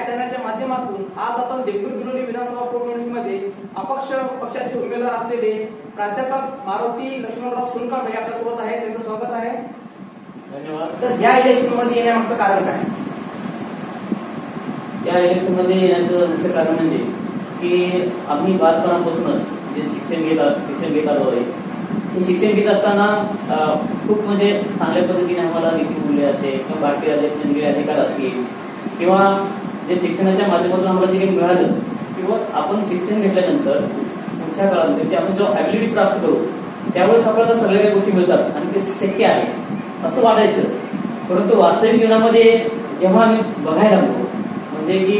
चॅनलच्या माध्यमातून आज आपण देवपूर बिलोली विधानसभा पोटनिवडणुकीमध्ये अपक्ष पक्षाचे उमेदवार असलेले प्राध्यापक मारुती लक्ष्मणराव सोनकांबळे आपल्यासोबत आहे. त्यांचं स्वागत आहे. धन्यवाद. तर या इलेक्शन मध्ये येण्यामागचं कारण काय? या इलेक्शन मध्ये येण्याचं मुख्य कारण म्हणजे की आम्ही बालपणापासूनच जे शिक्षण घेत आलो आहे. हे शिक्षण घेत असताना खूप म्हणजे चांगल्या पद्धतीने आम्हाला नीतिमूल्य असेल किंवा भारतीय राज्यातील अधिकार असतील किंवा जे शिक्षणाच्या माध्यमातून आम्हाला जे काही मिळालं किंवा आपण शिक्षण घेतल्यानंतर पुढच्या काळामध्ये ते आपण जेव्हा ॲबिलिटी प्राप्त करू त्यावेळेस आपल्याला सगळ्या काही गोष्टी मिळतात आणि ते शक्य आहे असं वाटायचं. परंतु वास्तविक जीवनामध्ये जेव्हा आम्ही बघायला लागलो म्हणजे की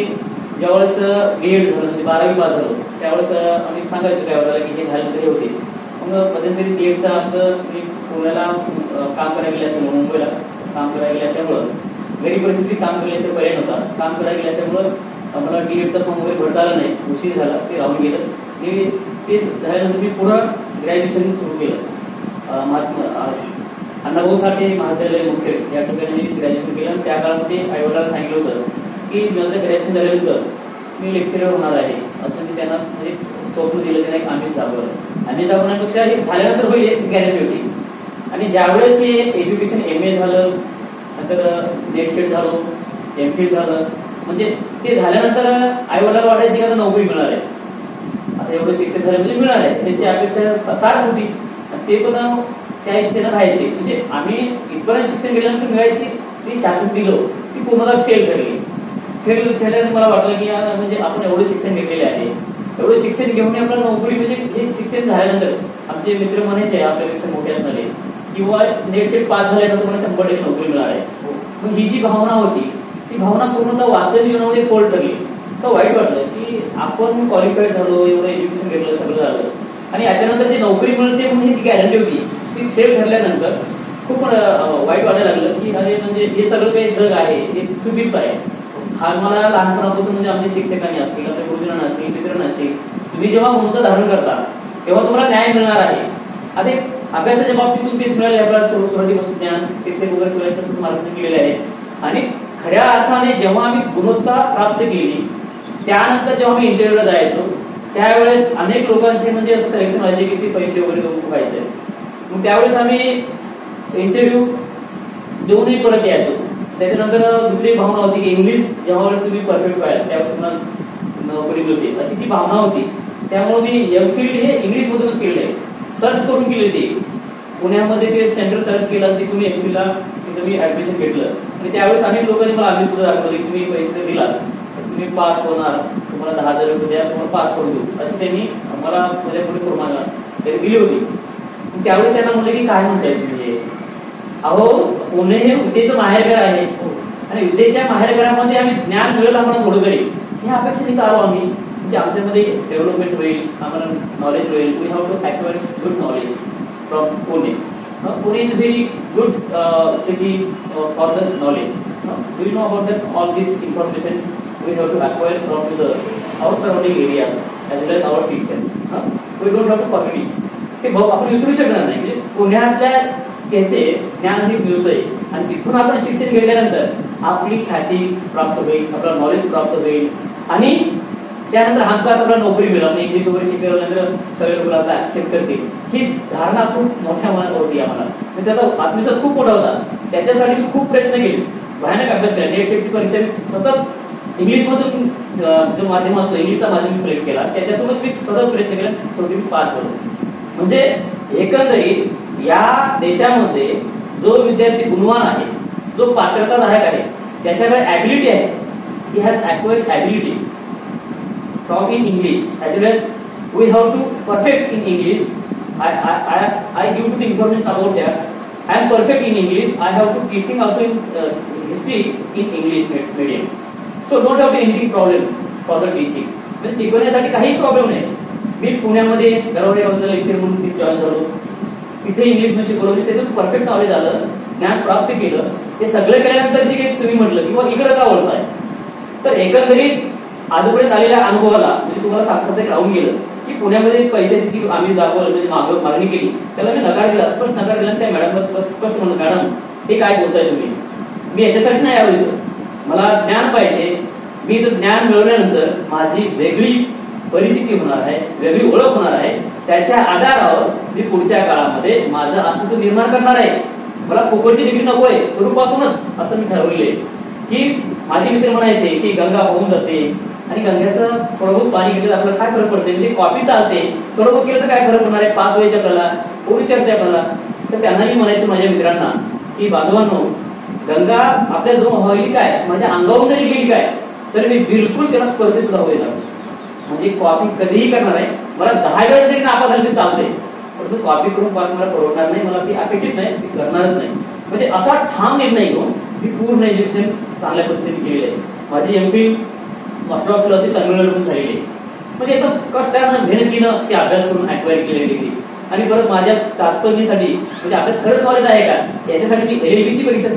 ज्यावेळेस B.Ed झालं म्हणजे 12वी पास झालो त्यावेळेस आम्ही सांगायचो त्यावेळेला की हे झालं तरी होते. मग मध्यंतरी B.Edचं आमचं मी पुण्याला काम करायला गेले असल्यामुळं मुंबईला काम करायला गेले असल्यामुळं गरीब परिस्थितीत काम केल्याशिवाय पर्याय नव्हता. काम करायला गेले असल्यामुळं मला B.Edचा फॉर्म वगैरे भरता आला नाही. उशीर झाला ते राहून गेलं. मी ते झाल्यानंतर मी पुढं ग्रॅज्युएशन सुरू केलं. अण्णाभाऊ साठे महाविद्यालय मुख्य या ठिकाणी ग्रॅज्युएशन केलं आणि त्या काळामध्ये आईवडिलांना सांगितलं होतं की माझं ग्रॅज्युएशन झाल्यानंतर मी लेक्चरर होणार आहे असं मी त्यांना म्हणजे स्वप्न दिलं. त्यांना एक आमिष दाखवलं. आमिष दाखवण्यापेक्षा हे झाल्यानंतर होईल गॅरंटी होती. आणि ज्यावेळेस हे एज्युकेशन MA झालं नंतर नेट सेट झालो MPhil झालं म्हणजे ते झाल्यानंतर आईवडिलांना वाटायचं की आता नोकरी मिळणार आहे. आता एवढं शिक्षण झालं म्हणजे मिळणार आहे त्यांची अपेक्षा साठ होती. ते पण त्या इच्छेनं राहायचे म्हणजे आम्ही इथपर्यंत शिक्षण घेतल्यानंतर मिळायची ती शासन दिलं ती पूर्णतः फेल ठरल्यानंतर मला वाटलं की म्हणजे आपण एवढं शिक्षण घेतलेले आहे एवढं शिक्षण घेऊन आपल्याला नोकरी म्हणजे हे शिक्षण झाल्यानंतर आमचे मित्र म्हणायचे आपल्यापेक्षा मोठे असणारे किंवा नेट सेट पास झाल्यानंतर तुम्हाला 100% नोकरी मिळणार आहे. मग ही जी भावना होती ती भावना पूर्णतः वास्तविक जीवनामध्ये फोल्ड ठरली. तर वाईट वाटलं की आपण क्वालिफाईड झालो एवढं एज्युकेशन घेतलं सगळं झालं आणि याच्यानंतर जी नोकरी मिळते म्हणजे जी गॅरंटी होती ती फेल ठरल्यानंतर खूप वाईट वाटायला लागलं की अरे म्हणजे हे सगळं काही जग आहे हे चुकीचं आहे. हा मला लहानपणापासून म्हणजे आमच्या शिक्षकांनी असतील आपल्या गुरुजनांना असतील मित्रांना असतील तुम्ही जेव्हा भूमिका धारण करता तेव्हा तुम्हाला न्याय मिळणार आहे. आता अभ्यासाच्या बाबतीतून तेच मिळाले आपल्याला सुरुवातीपासून ज्ञान शिक्षक वगैरे सगळं तसंच मार्गदर्शन केलेले आहे. आणि खऱ्या अर्थाने जेव्हा आम्ही गुणवत्ता प्राप्त केली त्यानंतर जेव्हा आम्ही इंटरव्ह्यूला जायचो त्यावेळेस अनेक लोकांचे म्हणजे असं सिलेक्शन व्हायचे की ते पैसे वगैरे व्हायचे. मग त्यावेळेस आम्ही इंटरव्ह्यू देऊनही परत यायचो. त्याच्यानंतर दुसरी भावना होती की इंग्लिश जेव्हा वेळेस तुम्ही परफेक्ट व्हाल त्यावेळेस तुम्हाला नोकरी मिळते अशी ती भावना होती. त्यामुळे मी MPhil हे इंग्लिश मधूनच केलेलं आहे. सर्च करून केले ते पुण्यामध्ये ते सेंटर सर्च केलं तिथून MPhilला तिथं मी ऍडमिशन घेतलं. आणि त्यावेळेस अनेक लोकांनी मला आम्ही सुद्धा दाखवले की तुम्ही पैसे दिलात तर तुम्ही पास होणार तुम्हाला 10,000 रुपये द्या तुम्हाला पास करून देऊ अशी त्यांनी मला माझ्या पुढे फॉर्माला त्यांनी दिली होती. त्यावेळेस त्यांना म्हणलं की काय म्हणताय तुम्ही अहो पुणे हे विद्येचं माहेरघर आहे आणि विद्येच्या माहेरघरामध्ये आम्ही ज्ञान मिळेल आम्हाला थोडं तरी ह्या अपेक्षेने आलो आम्ही म्हणजे आमच्यामध्ये डेव्हलपमेंट होईल आम्हाला नॉलेज होईल. We have to acquire good knowledge from Pune. Pune is very good city for the knowledge. We know about that all this information we have to acquire from the our surrounding areas as well as our teachers. We don't have to forget it. हे भाऊ आपण विसरू शकणार नाही म्हणजे पुण्यातल्या घेते ज्ञान हे मिळतंय आणि तिथून आपण शिक्षण घेतल्यानंतर आपली ख्याती प्राप्त होईल आपला नॉलेज प्राप्त होईल आणि त्यानंतर हमखास आपल्याला नोकरी मिळेल. आपण इंग्लिश वगैरे शिकल्यानंतर सगळे लोक आपला ऍक्सेप्ट करतील ही धारणा खूप मोठ्या मनात होती आम्हाला. त्याचा आत्मविश्वास खूप मोठा होता. त्याच्यासाठी मी खूप प्रयत्न केले भयानक अभ्यास केला. नेट सेटची परीक्षा सतत इंग्लिश मधून जो माध्यम असतो इंग्लिशचा माध्यम मी सिलेक्ट केला त्याच्यातूनच मी सतत प्रयत्न केला. शेवटी मी पास झालो. म्हणजे एकंदरीत या देशामध्ये जो विद्यार्थी गुणवान आहे जो पात्रताधारक आहे त्याच्याकडे ॲबिलिटी आहे he has acquired ability from in English as well as we have to perfect in English. I give to the information about that. I am perfect in English. I have to teaching also in history in English medium. So don't have anything problem for the teaching. म्हणजे शिकवण्यासाठी काही problem नाही. मी पुण्यामध्ये गरवडे lecture म्हणून तिथे join झालो. तिथे English मध्ये शिकवलं त्याच्यातून परफेक्ट नॉलेज आलं ज्ञान प्राप्त केलं. हे सगळं केल्यानंतर जे काही तुम्ही म्हटलं किंवा इकडे का वळताय तर एकंदरीत आजपर्यंत आलेल्या अनुभवाला म्हणजे तुम्हाला साक्षात राहून गेलं की पुण्यामध्ये पैशाची जी आम्ही दाखवलं म्हणजे मागणी केली त्याला मी नकार दिला स्पष्ट नकार दिला. त्या मॅडम स्पष्ट म्हणलं मॅडम हे काय बोलताय तुम्ही मी याच्यासाठी नाही आलो इथं मला ज्ञान पाहिजे मी इथं ज्ञान मिळवल्यानंतर माझी वेगळी परिचिती होणार आहे, वेगळी ओळख होणार आहे. त्याच्या आधारावर मी पुढच्या काळामध्ये माझं अस्तित्व निर्माण करणार आहे. मला फुकटची डिग्री नकोय सुरूपासूनच असं मी ठरवलेले की माझे मित्र म्हणायचे की गंगा होऊन जाते आणि गंग्याचं थोडं पाणी घेतलं आपल्याला काय फरक पडते, म्हणजे कॉफी चालते, थोडं केलं तर काय फरक पडणार आहे, पास व्हायच्या आपल्याला, कोण विचारते आपल्याला. तर त्यांना मी म्हणायचं माझ्या मित्रांना की बांधवांनो, गंगा आपल्या जो व्हायली काय माझ्या अंगावरून जरी गेली काय तर मी बिलकुल त्याला स्पर्श सुद्धा होईल. म्हणजे कॉपी कधीही करणार आहे. मला 10 वेळेस जरी नापास झाली तरी चालते, परंतु कॉपी करून पास मला परवडणार नाही, मला ती अपेक्षित नाही, ती करणारच नाही. म्हणजे असा ठाम निर्णय घेऊन मी पूर्ण एज्युकेशन चांगल्या पद्धतीने केलेलं आहे. माझी एमफिल मास्टर ऑफ फिलॉसॉफी तामिळनाडूतून झालेली आहे. म्हणजे एकदम कष्टानं मेहनतीनं ते अभ्यास करून ऍक्वायर केलेली डिग्री. आणि परत माझ्या चाचपणीसाठी म्हणजे आपल्याला खरंच नॉलेज आहे का याच्यासाठी मी LLBची परीक्षा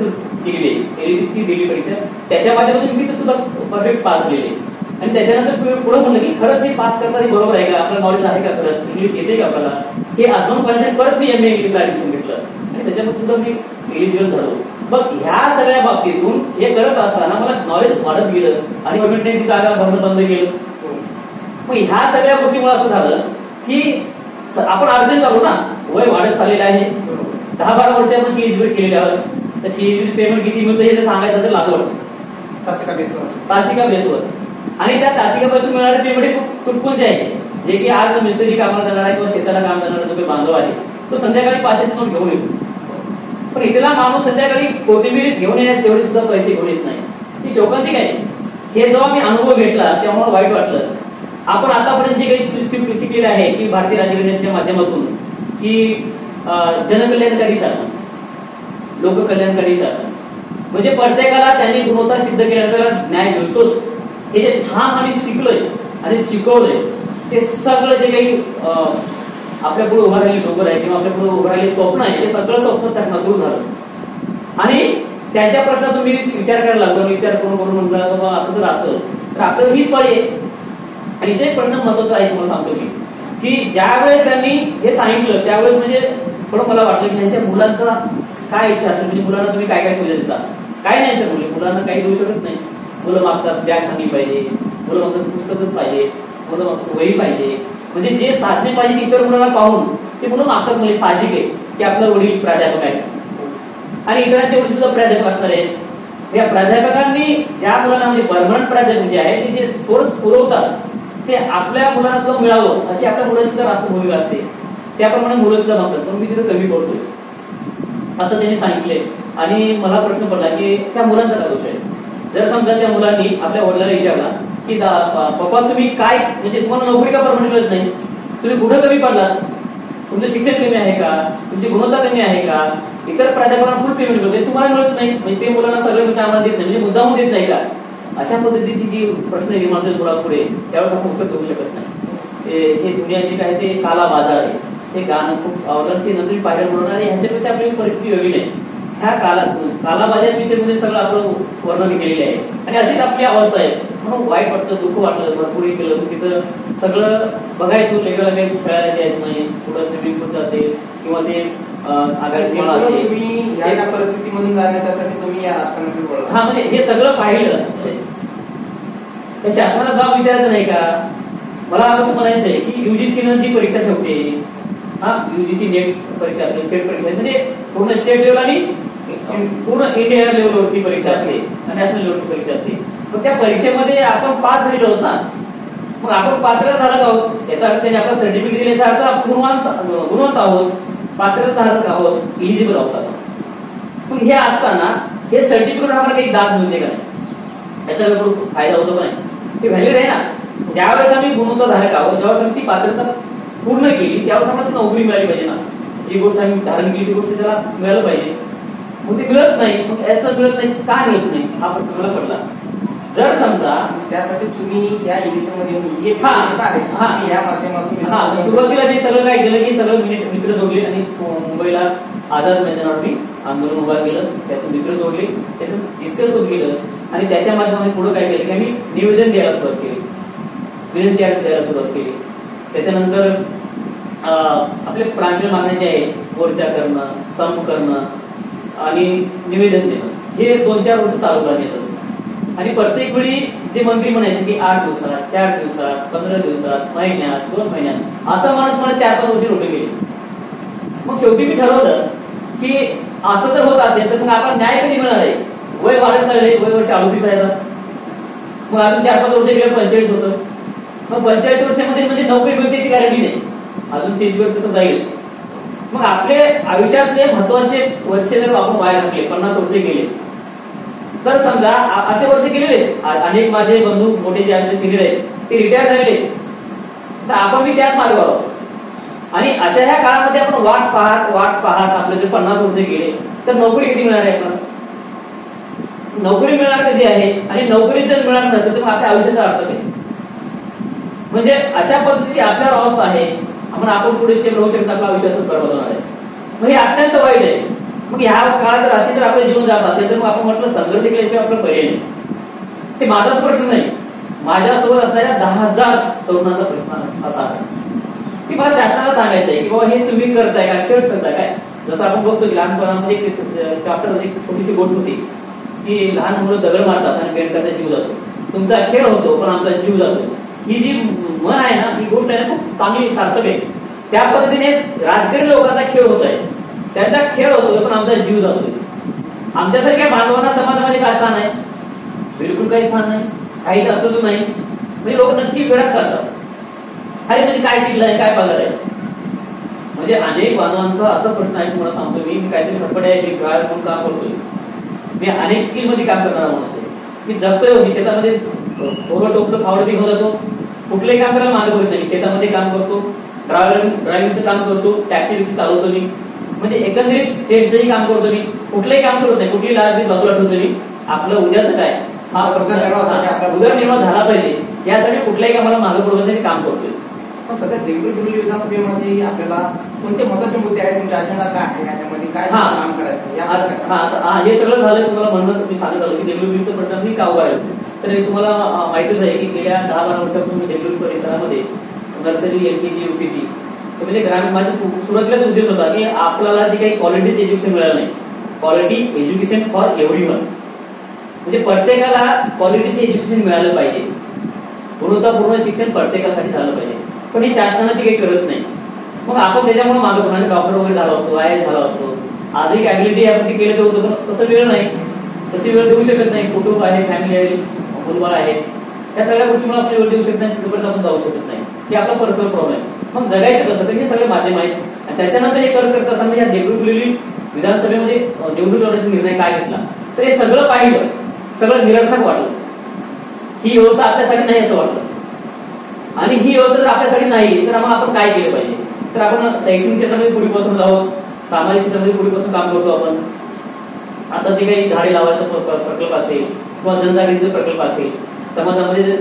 केलेली आहे. LLBची दिली परीक्षा, त्याच्या माध्यमातून मी सुद्धा परफेक्ट पास झालेली आहे. आणि त्याच्यानंतर पुढे म्हणलं की खरंच हे पास करताना बरोबर आहे का, आपलं नॉलेज आहे का, खरंच इंग्लिश येते का आपल्याला, हे आजमावून पाहिजे. परत मी MA इंग्लिशला ऍडमिशन घेतलं आणि त्याच्यामध्ये सुद्धा मी एलिजिबल झालो. मग ह्या सगळ्या बाबतीतून हे करत असताना मला नॉलेज वाढत गेलं आणि गव्हर्नमेंटने ती जागा भरणं बंद केलं. मग ह्या सगळ्या गोष्टीमुळे असं झालं की आपण अर्जंट करू ना, वय वाढत चाललेलं आहे. 10-12 वर्ष आपण CHB केलेले आहोत. तर CHB पेमेंट किती मिळतं हे सांगायचं तर लागवड तासिका बेसवर. आणि त्या तासिकापासून मिळणारे पेमेंट खूप तुटपुंचे आहे. जे की आज मिस्त्री कामाला जाणार आहे किंवा शेताला काम करणारा जो काही बांधव आहे तो संध्याकाळी 500चं नोट घेऊन येतो. पण इथला माणूस संध्याकाळी कोथिंबीर घेऊन येण्यास तेवढे सुद्धा पैसे घेऊन येत नाही. ही शोकांतिक आहे. हे जेव्हा मी अनुभव घेतला तेव्हा मला वाईट वाटलं. आपण आतापर्यंत जे काही शिकलेलं आहे की भारतीय राज्यघटनेच्या माध्यमातून की जनकल्याणकारी शासन, लोककल्याणकारी शासन, म्हणजे प्रत्येकाला त्यांनी गुणवत्ता सिद्ध केल्यानंतर न्याय मिळतोच. हे जे ठाम आम्ही शिकलोय आणि शिकवलंय ते सगळं जे काही आपल्या पुढे उभा राहिलेली डोकर आहे किंवा आपल्या पुढे उभं राहिलेले स्वप्न आहे ते सगळं स्वप्न चकनाचूर झालं. आणि त्याच्या प्रश्नातून मी विचार करायला लागलो. विचार करून म्हटलं बाबा असं जर असं तर आपल्याला हीच पाळी आहे. आणि इथे एक प्रश्न महत्वाचा आहे तुम्हाला सांगतो की ज्यावेळेस त्यांनी हे सांगितलं त्यावेळेस म्हणजे थोडं मला वाटलं की त्यांच्या मुलांचा काय इच्छा असेल, म्हणजे मुलांना तुम्ही काय काय सुविधा देता. काय नाही सर, मुलांना काही देऊ शकत नाही. मुलं मागतात बॅग चांगली पाहिजे, मुलं मागतात पुस्तकच पाहिजे, मुलं मागतात वही पाहिजे. म्हणजे जे साधने पाहिजे इतर मुलांना पाहून ते मुलं मागतात. म्हणजे साहजिक आहे की आपलं वडील प्राध्यापक आहे आणि इतरांचे वडील सुद्धा प्राध्यापक असणार आहे. या प्राध्यापकांनी ज्या मुलांना म्हणजे परमनंट प्राध्यापक जे आहे ते जे सोर्स पुरवतात ते आपल्या मुलांना सुद्धा मिळावं अशी आपल्या मुलांची सुद्धा रास्त भूमिका असते. त्याप्रमाणे मुलं सुद्धा मागतात, पण मी तिथे कमी पडतोय असं त्यांनी सांगितले. आणि मला प्रश्न पडला की त्या मुलांचा का दोष आहे. जर समजा त्या मुलांनी आपल्या वडिलांना विचारला की पप्पा तुम्ही काय म्हणजे तुम्हाला नोकरी का परमनंट मिळत नाही, तुम्ही कुठं कमी पडलात, तुमचं शिक्षण कमी आहे का, तुमची गुणवत्ता कमी आहे का, इतर प्राध्यापकांना फुल पेमेंट मिळते तुम्हाला मिळत नाही, म्हणजे ते मुलांना सगळे म्हणजे आम्हाला देत नाही, म्हणजे मुद्दाम देत नाही का. अशा पद्धतीची जी प्रश्न निर्माण होतील मुलापुढे त्यावेळेस आपण उत्तर देऊ शकत नाही. हे दुनिया जी काय ते काला बाजार आहे, हे गाणं खूप आवडलं. ते नंतर पाहिलं म्हणून आणि ह्याच्यापेक्षा आपली परिस्थिती वेगळी नाही. ह्या काला बाजार पिक्चर मध्ये सगळं आपलं वर्णन केलेलं आहे आणि अशीच आपली अवस्था आहे. म्हणून वाईट वाटतं, दुःख वाटलं, भरपूर केलं. तिथं सगळं बघायचं, वेगळं वेगळं खेळायला द्यायचं नाही. थोडं स्विमिंग पूलचं असेल किंवा ते आकाशमाला असेल. तुम्ही या परिस्थितीमधून जाण्यासाठी तुम्ही या राजकारणात वळला. हा म्हणजे हे सगळं पाहिलं त्या शासनाला जाब विचारायचं नाही का. मला असं म्हणायचं आहे की UGC जी परीक्षा ठेवते, हा UGC नेट परीक्षा असेल, सेट परीक्षा म्हणजे पूर्ण स्टेट लेवल आणि पूर्ण इंडिया लेवलवरती परीक्षा असते, नॅशनल लेवलची परीक्षा असते. पण त्या परीक्षेमध्ये आपण पास झालेलो आहोत ना, मग आपण पात्रधारक आहोत याचा अर्थ त्यांनी आपला सर्टिफिकेट दिले याचा अर्थ आपण गुणवंत आहोत, पात्रधारक आहोत, इलिजिबल आहोत. मग हे असताना हे सर्टिफिकेट आम्हाला काही दाद मिळते का नाही, याचा फायदा होतो का नाही, ते व्हॅलिड आहे ना. ज्यावेळेस आम्ही गुणवत्ताधारक आहोत, ज्यावेळेस आम्ही ती पात्रता पूर्ण केली त्यावेळेस आम्हाला नोकरी मिळाली पाहिजे ना. जी गोष्ट आम्ही धारण केली ती गोष्ट त्याला मिळालं पाहिजे. मग ते मिळत नाही, मग याचं मिळत नाही का मिळत नाही हा प्रश्न मला पडला. जर समजा त्यासाठी तुम्ही या इलेक्शनमध्ये या माध्यमातून सुरुवातीला मी सगळं काय केलं की सगळं मित्र जोडले आणि मुंबईला आझाद मैदानावर मी आंदोलन उभा केलं, त्यातून मित्र जोडले, त्यातून डिस्कस होत गेलं आणि त्याच्या माध्यमातून पुढे काय केलं की आम्ही निवेदन द्यायला सुरुवात केली, विनंती द्यायला सुरुवात केली. त्याच्यानंतर आपले प्रांतीय मागण्या जे आहेत, मोर्चा करणं, संप करणं आणि निवेदन देणं, हे 2-4 वर्ष चालू राहिले. आणि प्रत्येक वेळी जे मंत्री म्हणायचे की 8 दिवसात, 4 दिवसात, 15 दिवसात, महिन्यात, 2 महिन्यात असं म्हणत मला 4-5 वर्ष रोटे गेले. मग शेवटी मी ठरवलं की असं जर होत असेल तर मग आपण न्याय कधी मिळणार आहे? वय वाढत चालले, वय वर्ष 38 आहे. मग अजून 4-5 वर्ष गेले 45 होतं. मग 45 वर्षामध्ये म्हणजे नोकरी मिळण्याची गॅरंटी नाही, अजून स्टेजवर तसं जाईलच. मग आपले आयुष्यातले महत्वाचे वर्ष जर आपण वाया घातले, 50 वर्ष गेले, तर समजा असे वर्ष गेलेले अनेक माझे बंधू मोठे जे आमचे सिनियर आहेत ते रिटायर झालेले, तर आपण मी त्याच मार्गावर आहोत. आणि अशा ह्या काळामध्ये आपण वाट पाहत आपले जे 50 वर्ष गेले, तर नोकरी कधी मिळणार आहे? आपण नोकरी मिळणार कधी आहे? आणि नोकरी जर मिळणार नसेल तर मग आपल्या आयुष्याचा अर्थ काय? म्हणजे अशा पद्धतीची आपल्यावर अवस्था आहे. आपण पुढे स्टेप राहू शकतो, आपला आयुष्य असं बरबाद होणार आहे. मग हे अत्यंत वाईट आहे. मग ह्या काळात जर असे जर आपलं जीवन जात असेल तर मग आपण म्हटलं संघर्ष केल्याशिवाय आपलं पर्याय नाही. ते माझाच प्रश्न नाही, माझ्यासोबत असणाऱ्या 10,000 तरुणांचा प्रश्न असा आहे की मला शासनाला सांगायचं आहे की बाबा हे तुम्ही करताय का, खेळ करताय काय? जसं आपण बघतो की लहानपणामध्ये एक चॅप्टर एक छोटीशी गोष्ट होती की लहान मुलं दगड मारतात आणि बेंडकाचा जीव जातो. तुमचा खेळ होतो पण आमचा जीव जातो. ही जी मन आहे ना, ही गोष्ट आहे ना, खूप चांगली सार्थक आहे. त्या पद्धतीने राजकीय लोकांचा खेळ होत आहे, त्यांचा खेळ होतोय पण आमचा जीव जातोय. आमच्यासारख्या बांधवांना समाजामध्ये काय स्थान आहे? बिलकुल काही स्थान नाही, काहीच असतो नाही. म्हणजे लोक नक्की वेळात करतात, अरे म्हणजे काय शिकलंय, काय पगार आहे? म्हणजे अनेक बांधवांचा असा प्रश्न आहे, तुम्हाला सांगतो मी काहीतरी खटपट आहे, मी गाळ म्हणून काम करतोय, मी अनेक स्किल मध्ये काम करणारा माणूस आहे, मी जगतोय, मी शेतामध्ये टोपलं फावडं बी घेऊन जातो, कुठलंही काम करायला मागे होत नाही. शेतामध्ये काम करतो, ड्रायव्हिंगचं काम करतो, टॅक्सी बिक्सी चालवतो मी, म्हणजे एकंदरीत ट्रेनचंही काम करतो मी, कुठलंही काम सोडत नाही, कुठली लाज बी बाजूला ठेवतो मी. आपलं उद्याचं काय, हा उदरनिर्वाह झाला पाहिजे यासाठी कुठल्याही कामाला मागे पडत नाही, काम करतोय. पण सध्या देवगिरी विधानसभेमध्ये आपल्याला कोणते महत्वाचे मुद्दे आहेत, तुमच्या अजेंडा काय आहे, याच्यामध्ये काय काम करायचं? हे सगळं झालं तुम्हाला म्हणून मी सांगत आलो की देवगिरीचं प्रश्न मी का उभारलं. तर तुम्हाला माहितीच आहे की गेल्या 10-12 वर्षापासून मी देवगिरी परिसरामध्ये नर्सरी, LKG, UKG म्हणजे ग्रामीण, माझा सुरुवातीलाच उद्देश होता की आपल्याला जे काही क्वालिटीचं एज्युकेशन मिळालं नाही, क्वालिटी एज्युकेशन फॉर एव्हरीवन, म्हणजे प्रत्येकाला क्वालिटीचं एज्युकेशन मिळालं पाहिजे, गुणवत्तापूर्ण शिक्षण प्रत्येकासाठी झालं पाहिजे. पण हे शासनाने ती काही करत नाही. मग आपण त्याच्यामुळे मागे कोणाला डॉक्टर वगैरे झाला असतो, IAS झाला असतो, आजही ॲबिलिटी आपण ते केलं होतं, पण तसं वेळ नाही, तशी वेळ देऊ शकत नाही. कुटुंब आहे, फॅमिली आहे, मुलबाळ आहे, या सगळ्या गोष्टीमुळे आपली वेळ देऊ शकत नाही, तिथपर्यंत आपण जाऊ शकत नाही. हे आपला पर्सनल प्रॉब्लेम. मग जगायचं कसं? तर हे सगळे माध्यम आहेत. आणि त्याच्यानंतर हे करत असताना या देवगिरी विधानसभेमध्ये निवडणूक लढवण्याचा निर्णय काय घेतला, तर हे सगळं पाहिलं, सगळं निरर्थक वाटलं. ही व्यवस्था आपल्यासाठी नाही असं वाटलं. आणि ही व्यवस्था जर आपल्यासाठी नाही तर मग आपण काय केलं पाहिजे? तर आपण शैक्षणिक क्षेत्रामध्ये पुढीपासून जाऊ, सामाजिक क्षेत्रामध्ये पुढीपासून काम करतो आपण. आता जे काही झाडे लावायचा प्रकल्प असेल किंवा जनजागृतीचा प्रकल्प असेल, समाजामध्ये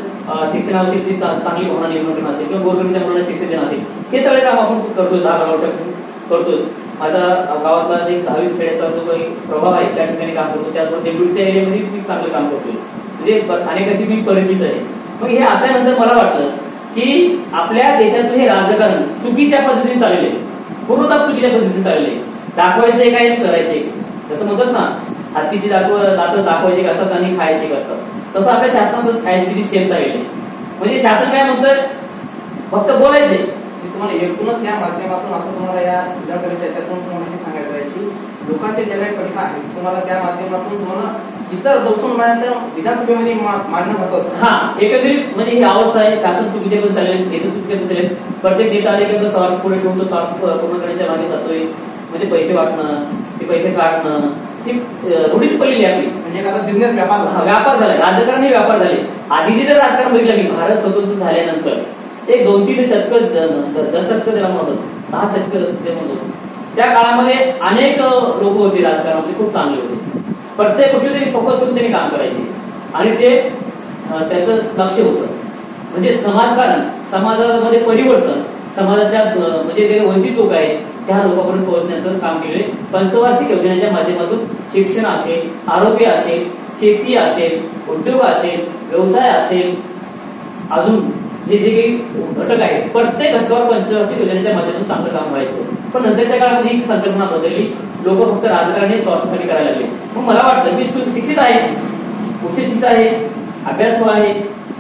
शिक्षणाविषयीची चांगली भावना निर्माण करणं असेल किंवा गोरगरिबांच्या मुलांना शिक्षण देणं असेल, हे सगळे काम आपण करतोय, 10-12 वर्षापासून करतोय. माझ्या गावातला एक 10-20 खेड्याचा जो काही प्रभाव आहे त्या ठिकाणी काम करतो. त्याचबरोबर देवगिरीच्या एरियामध्ये मी चांगलं काम करतोय, म्हणजे अनेकाशी मी परिचित आहे. मग हे असल्यानंतर मला वाटलं की आपल्या देशातलं हे राजकारण चुकीच्या पद्धतीने चालले, पूर्णतः चुकीच्या पद्धतीने चालले. दाखवायचंय काय, करायचंय. जसं म्हणतात ना, हत्तीची दात दाखवायची असतात आणि खायची असतात, तसं आपल्या शासनाचं खायची सेम चाललेली. म्हणजे शासन काय म्हणतंय, फक्त बोलायचंय. तुम्हाला एकूणच या माध्यमातून असं तुम्हाला या विधानसभेच्या याच्यातून तुम्हाला हे सांगायचं आहे की लोकांचे जे काही प्रश्न आहेत तुम्हाला त्या माध्यमातून तुम्हाला इतर बसून विधानसभेमध्ये मांडणं महत्वाचं. हा, एकंदरीत म्हणजे ही अवस्था आहे. शासन चुकीचे पण चालले, नेते चुकीचे पण चालले. प्रत्येक नेता आले की स्वार्थ पुढे ठेवून तो स्वार्थ पूर्ण करण्याच्या मागे जातोय. म्हणजे पैसे वाटणं, ते पैसे काढणं, ती रूढीच पडलेली आपली. म्हणजे आता बिझनेस व्यापार झालाय, राजकारण हे व्यापार झाले. आधीचे जर राजकारण बघितलं मी, भारत स्वतंत्र झाल्यानंतर एक 2-3 शतक, 10 शतक त्याला म्हणतो, 10 शतक ते म्हणतो, त्या काळामध्ये अनेक लोक होते राजकारणामध्ये, खूप चांगले होते. प्रत्येक गोष्टी त्यांनी फोकस करून त्यांनी काम करायचे आणि ते त्याचं लक्ष होतं. म्हणजे समाजकारण, समाजामध्ये परिवर्तन, समाजातल्या म्हणजे जे वंचित लोक आहेत त्या लोकांपर्यंत पोहोचण्याचं काम केले. पंचवार्षिक योजनेच्या माध्यमातून शिक्षण असेल, आरोग्य असेल, शेती असेल, उद्योग असेल, व्यवसाय असेल, अजून जे जे काही घटक आहेत प्रत्येक घटकावर पंचवार्षिक योजनेच्या माध्यमातून चांगलं काम व्हायचं. पण नंतरच्या काळामध्ये ही संकल्पना बदलली, लोक फक्त राजकारण हे स्वार्थासाठी करायला लागले. मग मला वाटलं की शिक्षित आहे, उच्च शिक्षित आहे, अभ्यासू आहे,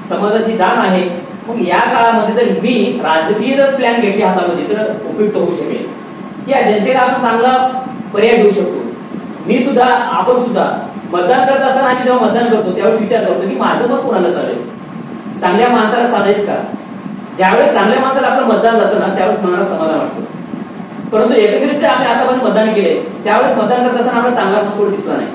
समाजाची जाण आहे. मग या काळामध्ये जर मी राजकीय जर प्लॅन घेतली हातामध्ये तर उपयुक्त होऊ शकेल, की या जनतेला आपण चांगला पर्याय देऊ शकतो. मी सुद्धा, आपण सुद्धा मतदान करत असताना आम्ही जेव्हा मतदान करतो त्यावेळेस विचार करतो की माझं मत कोणाला चालेल, चांगल्या माणसाला चालायच का. ज्यावेळेस चांगल्या माणसाला आपलं मतदान जातं ना त्यावेळेस मनाला समाधान वाटतं. परंतु एकत्रित जे आम्ही आतापर्यंत मतदान केले त्यावेळेस मतदान करत असताना आपला चांगला मत दिसला नाही.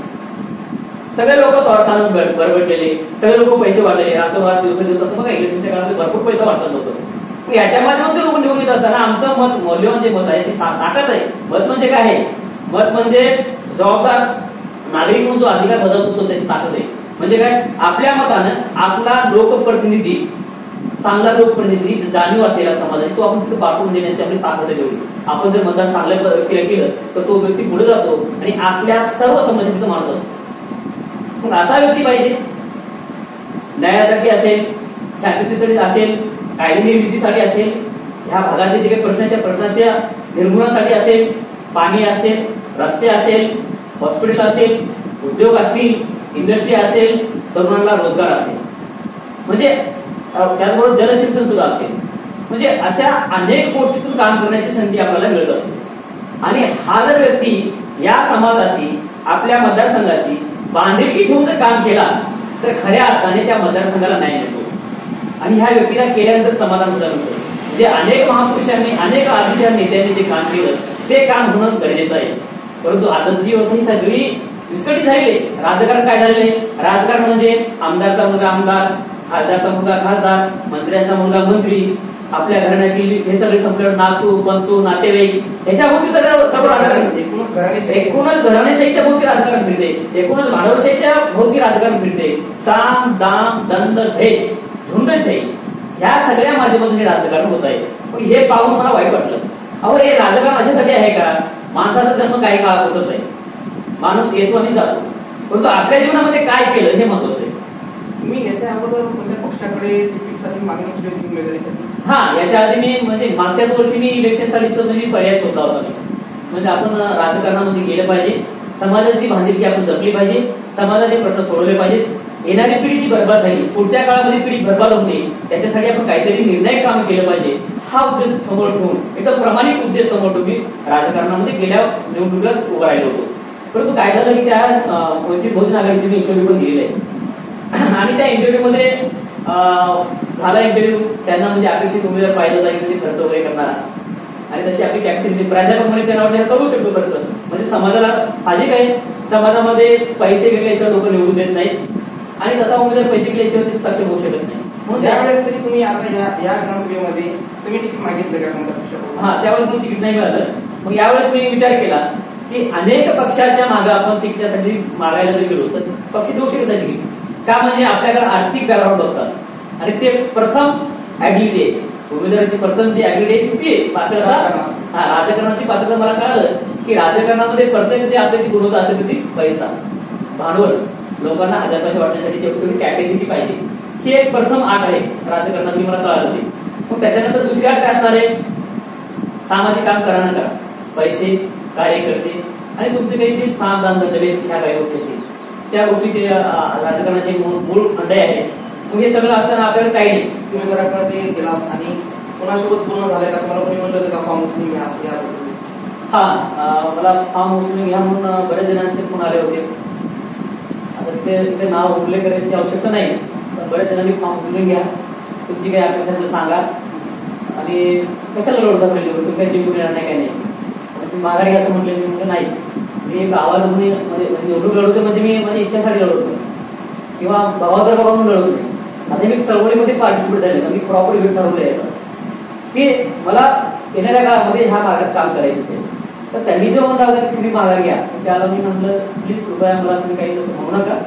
सगळे लोक स्वार्थानं बरबडलेले, सगळे लोक पैसे वाढलेले, रातोरात दिवसात बघा इलेक्शनच्या काळात भरपूर पैसा वाटत होतं. याच्या माध्यमातून लोक निवडून येत असताना आमचं मत, मौल्यवान जे मत आहे ते ताकद आहे. मत म्हणजे काय आहे? मत म्हणजे जबाबदार नागरिक म्हणून जो अधिकार बजावतो त्याची ताकद आहे. म्हणजे काय? आपल्या मतानं आपला लोकप्रतिनिधी, चांगला लोकप्रतिनिधी जाणीव असलेला समाजाची तो आपण तिथे पाठवून देण्याची आपली ताकद आहे. आपण जर मतदान चांगलं केलं तर तो व्यक्ती पुढे जातो आणि आपल्या सर्व समस्या तिथं माणूस असतो. मग असा व्यक्ती पाहिजे, न्यायासाठी असेल, शांततेसाठी असेल, कायदे निर्मितीसाठी असेल, ह्या भागातले जे काही प्रश्न आहेत त्या प्रश्नाच्या निर्मूलनासाठी असेल, पाणी असेल, रस्ते असेल, हॉस्पिटल असेल, उद्योग असतील, इंडस्ट्री असेल, तरुणांना रोजगार असेल, म्हणजे त्याचबरोबर जलसिंचन सुद्धा असेल. म्हणजे अशा अनेक गोष्टीतून काम करण्याची संधी आपल्याला मिळत असते. आणि हा जर व्यक्ती या समाजाशी, आपल्या मतदारसंघाशी बांधिलकी ठेवून जर काम केला तर खऱ्या अर्थाने त्या मतदारसंघाला न्याय मिळतो. आणि ह्या व्यक्तीला केल्यानंतर समाधान सुद्धा मिळतं. म्हणजे अनेक महापुरुषांनी, अनेक आधीच्या नेत्यांनी जे काम केलं ते काम होणं गरजेचं आहे. परंतु आताची व्यवस्था ही सगळी विस्कळीत झालेली आहे. राजकारण काय झालेलं आहे? राजकारण म्हणजे आमदारचा मुलगा आमदार, खासदारचा मुलगा खासदार, मंत्र्यांचा मुलगा मंत्री, आपल्या घराण्यातील हे सगळे संपल्यावर नातू पंतू नातेवाईक ह्याच्या भोवती सगळं राजकारण, एकूणच घराणेशाहीच्या भोवती राजकारण फिरते, एकूणच भांडवलशाहीच्या भोवती राजकारण फिरते. साम दाम दंड भेद झुंडशाही ह्या सगळ्या माध्यमातून हे राजकारण होत आहे. हे पाहून मला वाईट वाटलं. अहो, हे राजकारण अशासाठी आहे का? माणसाचा जन्म काही काळ होतच आहे, माणूस येतो आणि जातो, परंतु आपल्या जीवनामध्ये काय केलं हे महत्वाचं आहे. मी याच्या अगोदर कोणत्या पक्षाकडे तिकीटसाठी मागणी केली होती उमेदवारीसाठी? हा, याच्या आधी मी म्हणजे मागच्याच वर्षी मी इलेक्शनसाठीच म्हणजे पर्याय शोधला होता. म्हणजे आपण राजकारणामध्ये गेलं पाहिजे, समाजाची बांधिलकी आपण जपली पाहिजे, समाजाचे प्रश्न सोडवले पाहिजेत. येणारी पिढी जी बर्बाद झाली, पुढच्या काळामध्ये पिढी बर्बाद होऊ नये त्याच्यासाठी आपण काहीतरी निर्णायक काम केलं पाहिजे. हा उद्देश समोर ठेवून, एकदम प्रामाणिक उद्देश समोर ठेवून मी राजकारणामध्ये गेल्या निवडणुकीलाच उभा राहिलो होतो. परंतु काय झालं की त्या वंचित बहुजन आघाडीचे मी इंटरव्ह्यू पण दिलेले आहे आणि त्या इंटरव्ह्यू मध्ये झाला इंटरव्ह्यू, त्यांना म्हणजे अपेक्षित उमेदवार पाहिजे होता की म्हणजे खर्च वगैरे करणारा, आणि तशी आपली कॅपॅसिटी प्राध्यापक म्हणजे त्यांना करू शकतो खर्च. म्हणजे समाजाला साहजिक आहे, समाजामध्ये पैसे घेतल्याशिवाय लोक निवडून देत नाहीत आणि तसा उमेदवार पैसे घेतल्याशिवाय सक्षम होऊ शकत नाही. म्हणून त्यावेळेस तरी तुम्ही आता या विधानसभेमध्ये तुम्ही तिकीट मागितलं का कोणत्या पक्षाकडून? हा, त्यावेळेस मला तिकीट नाही मिळालं. मग यावेळेस मी विचार केला की अनेक पक्षाच्या मागे आपण तिकिटासाठी मागायला जर गेलो तर पक्ष देऊ शकत नाही तिकीट का? म्हणजे आपल्याकडे आर्थिक बॅकग्राऊंड बघतात आणि ते प्रथम ऍबिलिटी आहे, उमेदवाराची प्रथम जी ऍबिलिटी आहे ती पात्रता. हा, राजकारणाची पात्रता मला कळालं की राजकारणामध्ये प्रत्येक जे आपल्याची गुणवत्ता असेल ती पैसा, भांडवल, लोकांना हजार पैसे वाटण्यासाठी जेवढी कॅपॅसिटी पाहिजे ही एक प्रथम आट आहे राजकारणाची, मला कळालं ते. मग त्याच्यानंतर दुसरी आट काय असणार आहे? सामाजिक काम करा ना करा, पैसे, कार्यकर्ते आणि तुमचे काही जे साम दान धंदे ह्या काही गोष्टी असतील त्या गोष्टी ते राजकारणाचे मूळ खंडे आहेत. मग हे सगळं असताना आपल्याला काही नाही. उमेदवाराकडे गेला आणि कोणासोबत पूर्ण झालंय का? तुम्हाला कोणी म्हणलं होतं का फॉर्म उचलून घ्या? हा, मला फॉर्म उचलून घ्या म्हणून बऱ्याच जणांचे फोन आले होते. आता ते नाव उल्लेख करायची आवश्यकता नाही, पण बऱ्याच जणांनी फॉर्म उचलून घ्या, तुमची काही अपेक्षा सांगा आणि कशाला लढवता पडली तुम्ही काही जिंकून येणार नाही, काही नाही. तुम्ही माघारी असं म्हटलं, मी म्हटलं नाही, मी एक आवाज म्हणजे निवडणूक लढवतो म्हणजे मी माझ्या इच्छासाठी लढवतो किंवा भावादर बघून लढवतो नाही. आता मी चळवळीमध्ये पार्टिसिपेट झाले, मी प्रॉपर वेळ ठरवले आहे की मला येणाऱ्या काळामध्ये ह्या भागात काम करायचं असेल. तर त्यांनी जे म्हणलं होतं की तुम्ही माघार घ्या, त्याला मी म्हटलं प्लीज कृपया मला तुम्ही काही तसं म्हणू नका.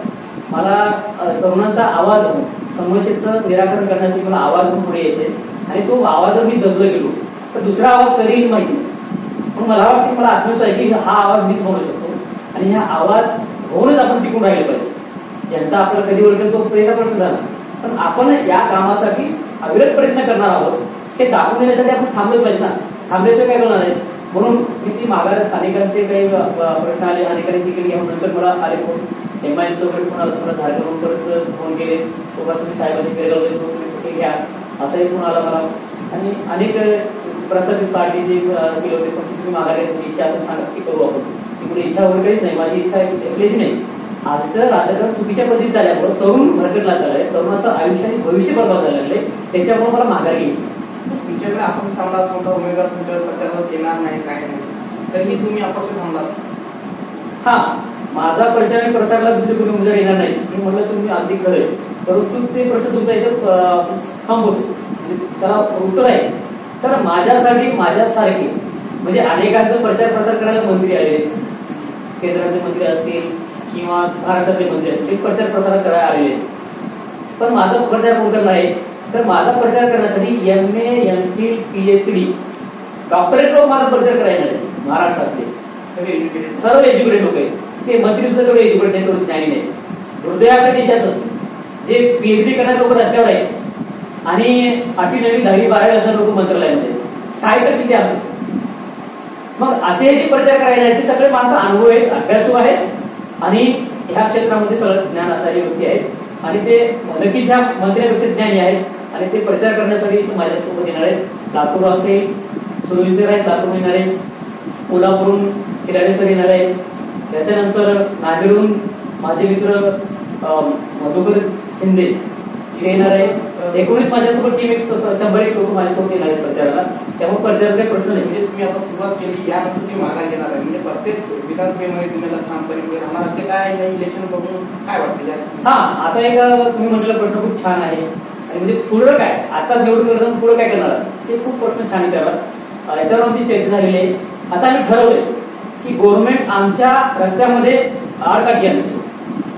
मला तरुणांचा आवाज होऊन समस्येचं निराकरण करण्यासाठी मला आवाज होऊन पुढे यायचे आणि तो आवाज जर मी दबलं गेलो तर दुसरा आवाज कधी येईल माहिती नाही. पण मला वाटतं, मला आत्मविश्वास आहे की हा आवाज मीच म्हणू शकतो आणि हा आवाज होऊनच आपण टिकून राहिले पाहिजे. जनता आपल्याला कधी ओळखेल तो पहिला प्रश्न झाला, पण आपण या कामासाठी अविरत प्रयत्न करणार आहोत हे दाखवून देण्यासाठी आपण थांबलंच पाहिजे ना. थांबल्याशिवाय काय करणार आहे? म्हणून किती माघारात अनेकांचे काही प्रश्न आले, अनेकांनी तिकीट घ्या, नंतर मला आले फोन MIM चौकडे फोन आला, तुम्हाला झारखंडहून परत फोन केले, बाबा तुम्ही साहेबांशी केलेला होते, तुम्ही कुठे घ्या, असाही फोन आला मला. आणि अनेक प्रस्तावित पार्टीचे केले होते, पण तुम्ही माघारी इच्छा असं सांगा की करू आपण. तिकडे इच्छा वगैरे काहीच नाही, माझी इच्छा ऐकलीच नाही. आजचं राजकारण चुकीच्या पद्धतीत झाल्यामुळे तरुण भरकटला चाललाय, तरुणाचं आयुष्य आणि भविष्य बर्बाद झालेलं आहे, त्याच्यामुळे मला माघार घ्यायची. तुमच्याकडे आपण थांबलात, कोणता उमेदवार तुमच्याकडे प्रचारात येणार नाही, काय नाही, तरीही तुम्ही अपक्ष थांबलात. हा, माझा प्रचार आणि प्रसारला दुसरे कोणी उमेदवार येणार नाही हे म्हटलं तुम्ही अगदी खरं आहे, परंतु ते प्रश्न तुमचा इथं थांबवतो, त्याला उत्तर आहे. तर माझ्यासाठी माझ्यासारखे म्हणजे अनेकांचं प्रचार प्रसार करायला मंत्री आले, केंद्राचे मंत्री असतील किंवा महाराष्ट्रातले मंत्री असतील, ते प्रचार प्रसार करायला आलेले. पण माझा प्रचार कोण करणार आहे, तर माझा प्रचार करण्यासाठी MA MPhil PhD डॉक्टरेट लोक माझा प्रचार करायला आहे. महाराष्ट्रातले सर्व एज्युकेटेड लोक आहेत, ते मंत्री सुद्धा तेवढे एज्युकेटेड नाही, तेवढे ज्ञानी नाही. दुर्दैव आपल्या देशाचं जे PhD करणारे लोक रस्त्यावर आहेत आणि 8वी 9वी 10वी 12वी असणारे लोक मंत्रालयामध्ये काय करतील ते आमचं. मग असे जे प्रचार करायला आहेत ते सगळे माणसं अनुभव आहेत, अभ्यासू आहेत आणि ह्या क्षेत्रामध्ये सगळं ज्ञान असणारी व्यक्ती आहेत आणि ते नक्कीच ह्या मंत्र्यापेक्षा ज्ञानी आहेत आणि ते प्रचार करण्यासाठी माझ्यासोबत येणार आहेत. लातूर असेल, सोयीसर आहेत, लातूर येणार आहे, कोल्हापूरहून खिलारे सर येणार आहे, त्याच्यानंतर नांदेडहून माझे मित्र मधुकर शिंदे हे येणार आहे. एकूणच माझ्यासोबत टीम 100 लोक माझ्यासोबत येणार आहेत प्रचाराला, त्यामुळे प्रचाराचा काही प्रश्न नाही. म्हणजे तुम्ही आता सुरुवात केली, यानंतर तुम्ही माघार घेणार आहे, म्हणजे प्रत्येक विधानसभेमध्ये तुम्हाला ठामपणे उभे राहणार, ते काय इलेक्शन बघून काय वाटतं? हा, आता एक तुम्ही म्हटलेला प्रश्न खूप छान आहे आणि म्हणजे पुढं काय, आता निवडून करताना पुढं काय करणार ते खूप प्रश्न छान विचारला. याच्यावर आमची चर्चा झालेली आहे. आता आम्ही ठरवलंय की गव्हर्नमेंट आमच्या रस्त्यामध्ये आडकाठी आणते,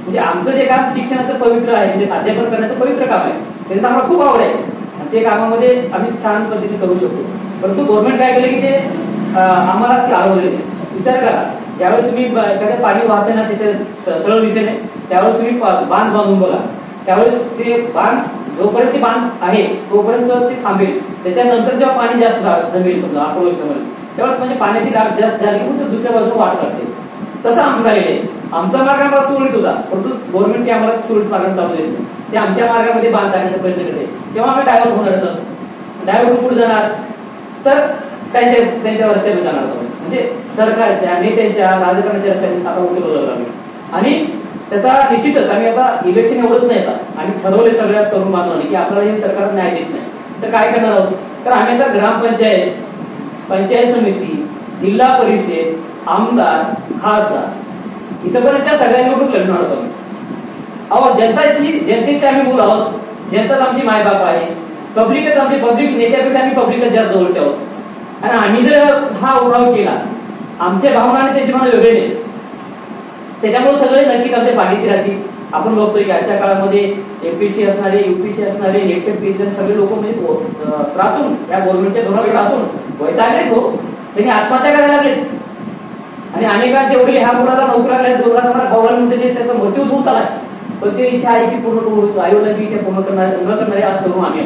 म्हणजे आमचं जे काम शिक्षणाचं पवित्र आहे, म्हणजे अध्यापन करण्याचं पवित्र काम आहे, त्याच्यात आम्हाला खूप आवड आहे आणि ते कामामध्ये आम्ही छान पद्धतीने करू शकतो. परंतु गव्हर्नमेंट काय केलं की ते आम्हाला ते अडवले. विचार करा, ज्यावेळेस तुम्ही एखाद्या पाणी वाहते ना त्याच्या सरळ दिशेने, त्यावेळेस तुम्ही बांध बांधून बघा, त्यावेळेस ते बांध जोपर्यंत ते बांध आहे तोपर्यंत ते थांबेल, त्याच्यानंतर जेव्हा पाणी जास्त जमेल समजा आक्रोशामध्ये, त्यावेळेस म्हणजे पाण्याची लाट जास्त झाली की दुसऱ्या बाजूला वाट करते. तसं आमचं झालेलं आहे. आमचा मार्ग आम्हाला सुरळीत होता, परंतु गव्हर्नमेंट आम्हाला सुरळीत मार्गाने चालू देत नाही, ते आमच्या मार्गामध्ये बांध टाकण्याचा प्रयत्न करते. तेव्हा आम्ही डायव्हर्ट होणारच, डायव्हर्ट पुढे जाणार तर त्यांच्या रस्त्यावर जाणार, म्हणजे सरकारच्या नेत्यांच्या राजकारणाच्या रस्त्याने आता उतरवलं आम्ही. आणि त्याचा निश्चितच आम्ही आता इलेक्शन एवढंच नाही, आता आम्ही ठरवले सगळ्या तरुण बांधवांनी की आपल्याला हे सरकार न्याय देत नाही, तर काय करणार आहोत. तर आम्ही आता ग्रामपंचायत, पंचायत समिती, जिल्हा परिषद, आमदार, खासदार इथपर्यंतच्या सगळ्या निवडणूक लढणार आहोत आम्ही. अहो, जनतेची आम्ही मुलं आहोत, जनताच आमची मायबाप आहे, पब्लिकच आमची, पब्लिक नेत्यापेक्षा आम्ही पब्लिकच जास्त जवळचे आहोत. आणि आम्ही जर हा उठाव केला, आमच्या भावना आणि त्यांची भावना वेगळे नाही, त्याच्यामुळे सगळे नक्कीच आमच्या पाठीशी राहतील. आपण बघतोय की आजच्या काळामध्ये MPSC असणारे, UPSC असणारे, नेटसेट PhD सगळे लोक म्हणजे त्रासून या गव्हर्नमेंटच्या धोरणात त्रासून वैतागलेत हो, त्यांनी आत्महत्या करायला लागलेत. आणि अनेकांचे वडील ह्या मुलाला नोकरी लागल्या, 2 लाख खाऊ घालून म्हणजे त्याचा मृत्यू होऊन चाललाय, पण ते इच्छा आईची पूर्ण करू, आईवडिलांची इच्छा पूर्ण करणारे आज करून आम्ही.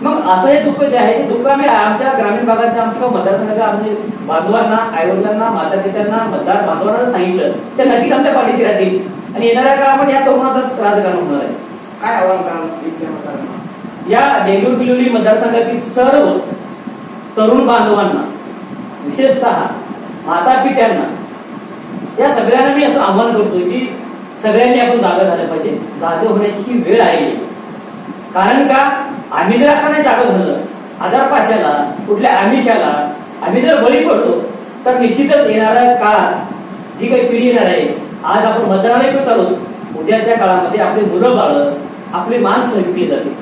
मग असं हे दुःख जे आहे ते दुःख आम्ही आमच्या ग्रामीण भागातल्या आमच्या मतदारसंघाच्या आम्ही बांधवांना, आईवडिलांना, माता पित्यांना, मतदार बांधवांना सांगितलं, तर नक्कीच आमच्या पाठीशी राहतील आणि येणाऱ्या काळामध्ये या तरुणाचंच राजकारण होणार आहे. काय आव्हान कराल या देगलूर बिलोली मतदारसंघातील सर्व तरुण बांधवांना, विशेषतः माता पित्यांना, या सगळ्यांना मी असं आव्हान करतोय की सगळ्यांनी आपण जागा झालं पाहिजे. जागा होण्याची वेळ आहे. कारण का, आम्ही जर आता नाही जागा झालं, आजारपाशाला, कुठल्या आमिषाला आम्ही जर बळी पडतो, तर निश्चितच येणाऱ्या काळात जी काही पिढी येणार आहे, आज आपण मतदानाला चालू, उद्याच्या काळामध्ये आपले मुलं बाळ, आपले माणसं विकले जाते.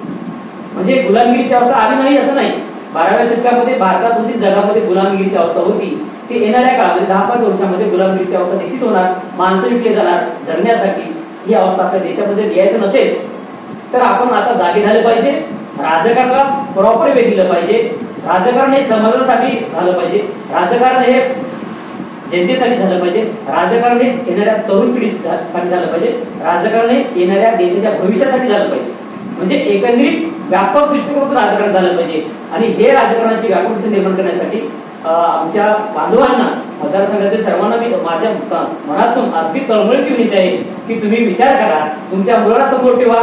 म्हणजे गुलामगिरीची अवस्था आली नाही असं नाही. 12व्या शतकामध्ये भारतात होती, जगामध्ये गुलामगिरीची अवस्था होती. ते येणाऱ्या काळामध्ये 10-5 वर्षामध्ये गुलामगिरीची अवस्था निश्चित होणार, माणसं विकले जाणार. जगण्यासाठी ही अवस्था आपल्या देशामध्ये यायचं नसेल तर आपण आता जागे झाले पाहिजे. राजकारणाला प्रॉपर वेळ दिलं पाहिजे. राजकारण हे समाजासाठी झालं पाहिजे, राजकारण हे जनतेसाठी झालं पाहिजे, राजकारण हे येणाऱ्या तरुण पिढीसाठी झालं पाहिजे, राजकारण हे येणाऱ्या देशाच्या भविष्यासाठी झालं पाहिजे. म्हणजे एकंदरीत व्यापक दृष्टिकोनातून राजकारण झालं पाहिजे. आणि हे राजकारणाची व्यापक दिशा निर्माण करण्यासाठी आमच्या बांधवांना मतदारसंघातील सर्वांना मी माझ्या मनातून अगदी तळमळीची विनंती आहे की तुम्ही विचार करा, तुमच्या मुलाला समोर ठेवा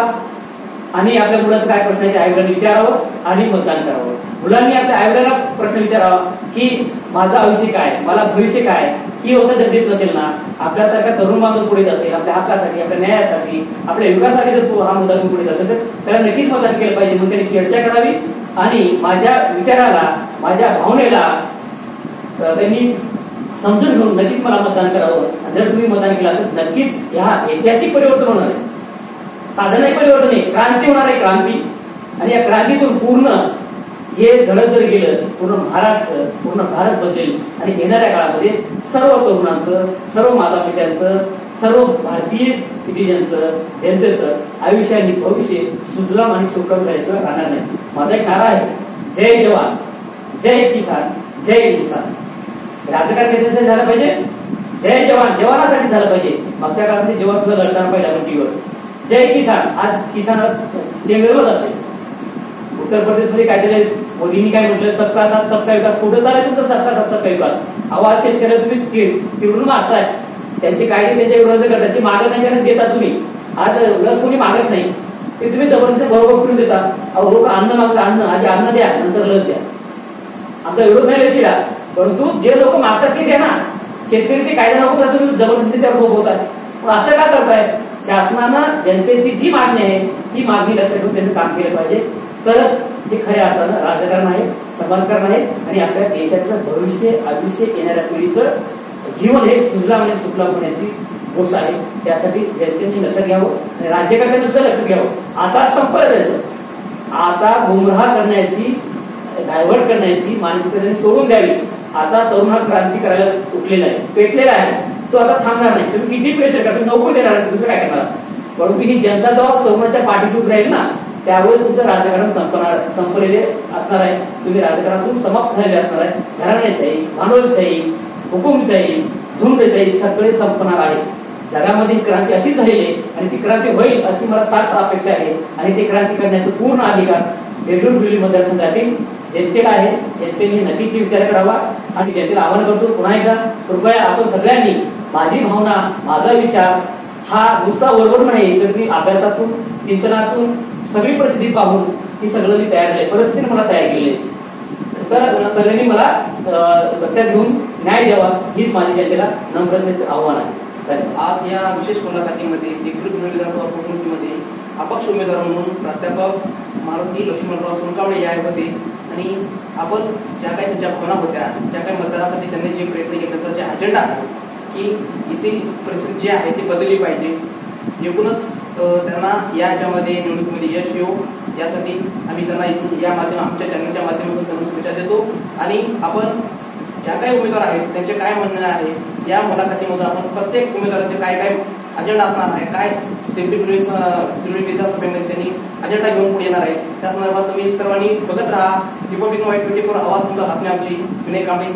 आणि आपल्या मुलाचं काय प्रश्न आहे ते आईवडिलांनी विचारावं आणि मतदान करावं. मुलांनी आपल्या आईवडिलांना प्रश्न विचारावा की माझं आयुष्य काय, मला भविष्य काय. ही अवस्था जर देत नसेल ना, आपल्यासारखा तरुण बांधव पुढे असेल, आपल्या हक्कासाठी, आपल्या न्यायासाठी, आपल्या विकासासाठी जर हा मुद्दा घेऊन पुढे असेल तर त्याला नक्कीच मतदान केलं पाहिजे. म्हणून त्यांनी चर्चा करावी आणि माझ्या विचाराला, माझ्या भावनेला त्यांनी समजून घेऊन नक्कीच मला मतदान करावं. जर तुम्ही मतदान केलं तर नक्कीच ह्या ऐतिहासिक परिवर्तन होणार आहे. साधं नाही परिवर्तन आहे, क्रांती होणार आहे, क्रांती. आणि या क्रांतीतून पूर्ण हे घडत जर गेलं, पूर्ण महाराष्ट्र, पूर्ण भारत बदलेल. आणि येणाऱ्या काळामध्ये सर्व तरुणांचं, सर्व माता पित्यांचं, सर्व भारतीय सिटिझनचं, जनतेचं आयुष्य आणि भविष्य सुजलाम आणि सुखम झाल्याशिवाय राहणार नाही. माझा एक नारा आहे, जय जवान, जय किसान, जय इन्सान. राजकारण कशासाठी झालं पाहिजे? जय जवान, जवानासाठी झालं पाहिजे. मागच्या काळामध्ये जवान सुद्धा लढताना पाहिजे आपण टीव्हीवर. जय किसान, आज किसान चेंगळलं जाते. उत्तर प्रदेशमध्ये काहीतरी मोदींनी काय म्हटलं, सबका साथ सबका विकास. कुठं चालय तुमचं सबका साथ सबका विकास? आवाज शेतकऱ्याला तुम्ही चिरडून मारताय. त्यांची कायदे त्यांच्या विरोधात करता, त्यांची मागत नाही करत देता तुम्ही. आज लस कोणी मागत नाही, ते तुम्ही जबरदस्ती बरोबर करून देता. लोक अन्न मागतात, अन्न आधी अन्न द्या, नंतर लस द्या. आमचा विरोध नाही लसीला, परंतु जे लोक मागतात ते द्या ना. शेतकरी ते कायदा नको तर तुम्ही जबरदस्ती त्यावर थोपवताय. पण असं का करताय? शासनानं जनतेची जी मागणी आहे ती मागणी लक्षात घेऊन त्यांनी काम केलं पाहिजे. तरच हे खऱ्या अर्थानं राजकारण आहे, समाजकारण आहे आणि आपल्या देशाचं भविष्य, आयुष्य, येणाऱ्या पिढीचं जीवन हे सुजलाम आणि सुफलाम होण्याची गोष्ट आहे. त्यासाठी जनतेने लक्षात घ्यावं आणि राज्यकर्त्यांनी सुद्धा लक्षात घ्यावं. आता संपलं जायचं. आता गुमराह करण्याची, डायव्हर्ट करण्याची मानसिकता सोडून द्यावी. आता तरुण हा क्रांती करायला उठलेला आहे, पेटलेला आहे. तो आता थांबणार नाही. तुम्ही किती प्रेशर करा, तुम्ही नोकरी देणार, दुसरं काय करणार? परंतु ही जनता जेव्हा तरुणाच्या पाठीशी उभी राहील ना, त्यावेळेस तुमचं राजकारण संपलेले असणार आहे. तुम्ही राजकारणातून समाप्त झालेले असणार आहे. घराणेशाही, भांडवलशाही, हुकुमशाही, झुंडशाही सगळे संपणार आहे. जगामध्ये क्रांती अशीच झालेली आहे आणि ती क्रांती होईल अशी मला सार्थ अपेक्षा आहे. आणि ती क्रांती करण्याचा पूर्ण अधिकार देगलूर मतदारसंघातील जनतेला आहे. जनतेने नक्कीच विचार करावा आणि जनतेला आवाहन करतो पुन्हा एकदा, कृपया आपण सगळ्यांनी माझी भावना, माझा विचार हा नुसता वरवर नाही, तर मी अभ्यासातून, चिंतनातून, सगळी परिस्थिती पाहून ही सगळं मी तयार केलंय, परिस्थितीने मला तयार केली आहे. तर सगळ्यांनी मला लक्षात घेऊन न्याय द्यावा हीच माझी जनतेला नम्रतेचं आव्हान आहे. आज या विशेष मुलाखतीमध्ये देगलूर विधानसभा पोटनिवडणुकीमध्ये अपक्ष उमेदवार म्हणून प्राध्यापक मारुती लक्ष्मणराव सोनकांबळे या होते. आणि आपण ज्या काही त्यांच्या भावना होत्या, ज्या काही मतदारासाठी त्यांनी जे प्रयत्न केले, त्याचा जे अजेंडा आहे की इथे परिस्थिती जी आहे ती बदलली पाहिजे, एकूणच त्यांना याच्यामध्ये निवडणुकीमध्ये यश येऊ यासाठी आम्ही त्यांना इथून या माध्यम आमच्या चॅनलच्या माध्यमातून त्यांना शुभेच्छा देतो. आणि आपण ज्या काही उमेदवार आहेत त्यांचे काय म्हणणं आहे या मुलाखतीमधून आपण प्रत्येक उमेदवाराचे काय काय अजेंडा असणार आहे, काय दिल्ली विधानसभेमध्ये त्यांनी अजेंडा घेऊन पुढे येणार आहे, त्या संदर्भात तुम्ही सर्वांनी बघत राहा. रिपब्लिक 24 आवाज तुमचा बातमी आमची विनय कांबळे.